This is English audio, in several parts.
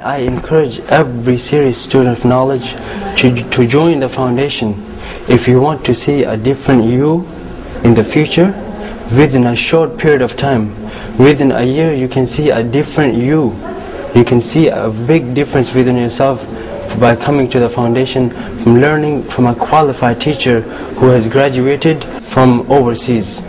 I encourage every serious student of knowledge to join the foundation. If you want to see a different you in the future, within a short period of time, within a year you can see a different you. You can see a big difference within yourself by coming to the foundation, from learning from a qualified teacher who has graduated from overseas.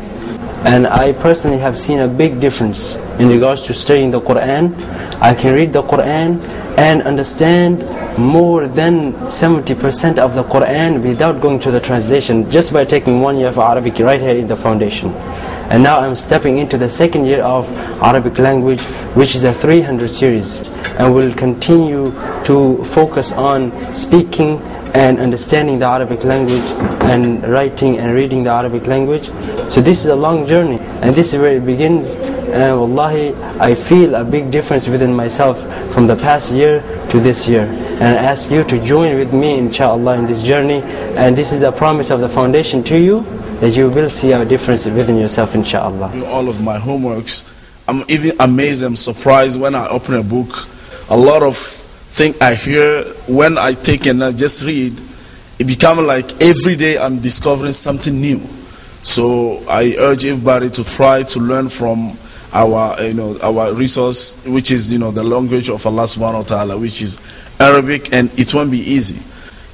And I personally have seen a big difference in regards to studying the Quran. I can read the Quran and understand more than 70% of the Quran without going to the translation, just by taking 1 year of Arabic right here in the foundation. And now I'm stepping into the second year of Arabic language, which is a 300 series, and will continue to focus on speaking and understanding the Arabic language and writing and reading the Arabic language. So this is a long journey, and this is where it begins. And wallahi, I feel a big difference within myself from the past year to this year. And I ask you to join with me inshallah in this journey. And this is the promise of the foundation to you, that you will see a difference within yourself inshallah. All of my homeworks, I'm even amazed and surprised when I open a book. A lot of things I hear when I take and I just read, it becomes like every day I'm discovering something new. So I urge everybody to try to learn from our resource, which is the language of Allah subhanahu wa ta'ala, which is Arabic, and it won't be easy.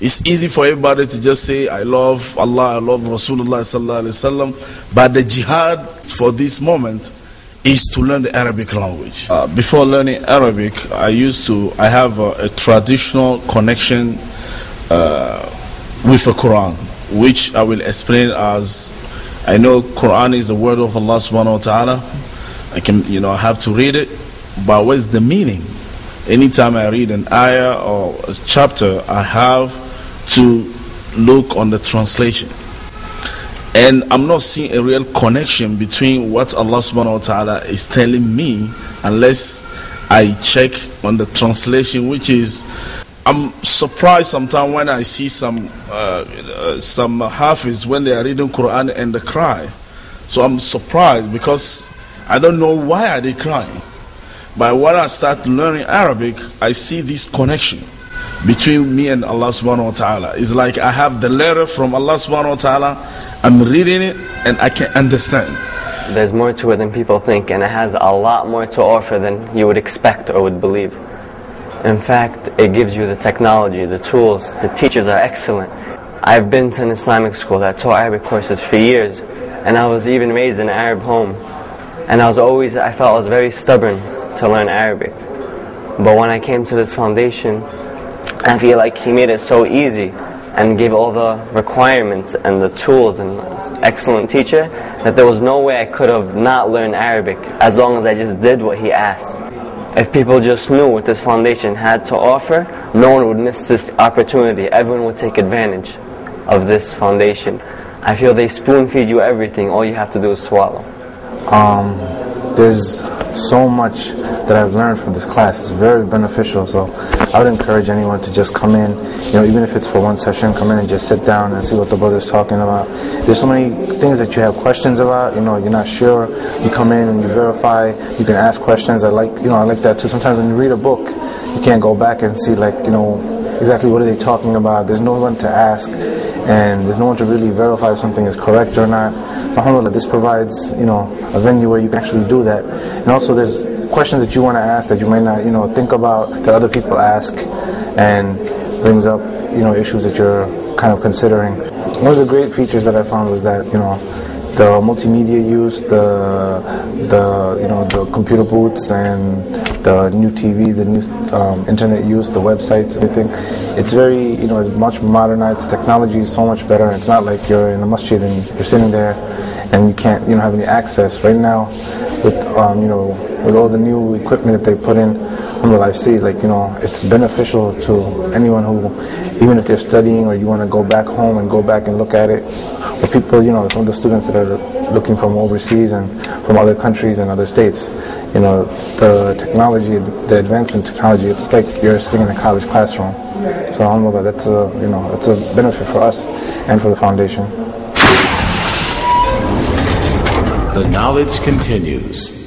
It's easy for everybody to just say, I love Allah, I love Rasulullah sallallahu alaihi wasallam, but the jihad for this moment is to learn the Arabic language. Before learning Arabic, I have a traditional connection with the Quran, which I will explain as, I know Quran is the word of Allah subhanahu wa ta'ala. I have to read it, but what's the meaning? Anytime I read an ayah or a chapter, I have to look on the translation. And I'm not seeing a real connection between what Allah subhanahu wa ta'ala is telling me unless I check on the translation, which is, I'm surprised sometimes when I see some Hafiz when they are reading Quran and they cry. So I'm surprised because I don't know why are they crying. But when I start learning Arabic, I see this connection between me and Allah subhanahu wa ta'ala. It's like I have the letter from Allah subhanahu wa ta'ala, I'm reading it and I can understand. There's more to it than people think, and it has a lot more to offer than you would expect or would believe. In fact, it gives you the technology, the tools, the teachers are excellent. I've been to an Islamic school that taught Arabic courses for years, and I was even raised in an Arab home. And I felt I was very stubborn to learn Arabic. But when I came to this foundation, I feel like he made it so easy and gave all the requirements and the tools and an excellent teacher that there was no way I could have not learned Arabic as long as I just did what he asked. If people just knew what this foundation had to offer, no one would miss this opportunity. Everyone would take advantage of this foundation. I feel they spoon feed you everything, all you have to do is swallow. There's so much that I've learned from this class. It's very beneficial, so I would encourage anyone to just come in, even if it's for one session, come in and just sit down and see what the brother's talking about. There's so many things that you have questions about, you're not sure, you come in and you verify, you can ask questions. I like that too. Sometimes when you read a book, you can't go back and see exactly what are they talking about. There's no one to ask, and there's no one to really verify if something is correct or not. Alhamdulillah, this provides a venue where you can actually do that. And also there's questions that you want to ask that you might not think about, that other people ask, and brings up issues that you're kind of considering. One of the great features that I found was that the multimedia use, the computer booths and the new TV, the new internet use, the websites, everything. It's very, it's much modernized. Technology is so much better. It's not like you're in a masjid and you're sitting there and you can't, have any access. Right now, with with all the new equipment that they put in, I see it's beneficial to anyone who, even if they're studying or you want to go back home and go back and look at it. Or people, some of the students that are looking from overseas and from other countries and other states, the technology, the advancement technology, it's like you're sitting in a college classroom. So alhamdulillah, that's a benefit for us and for the foundation. The knowledge continues.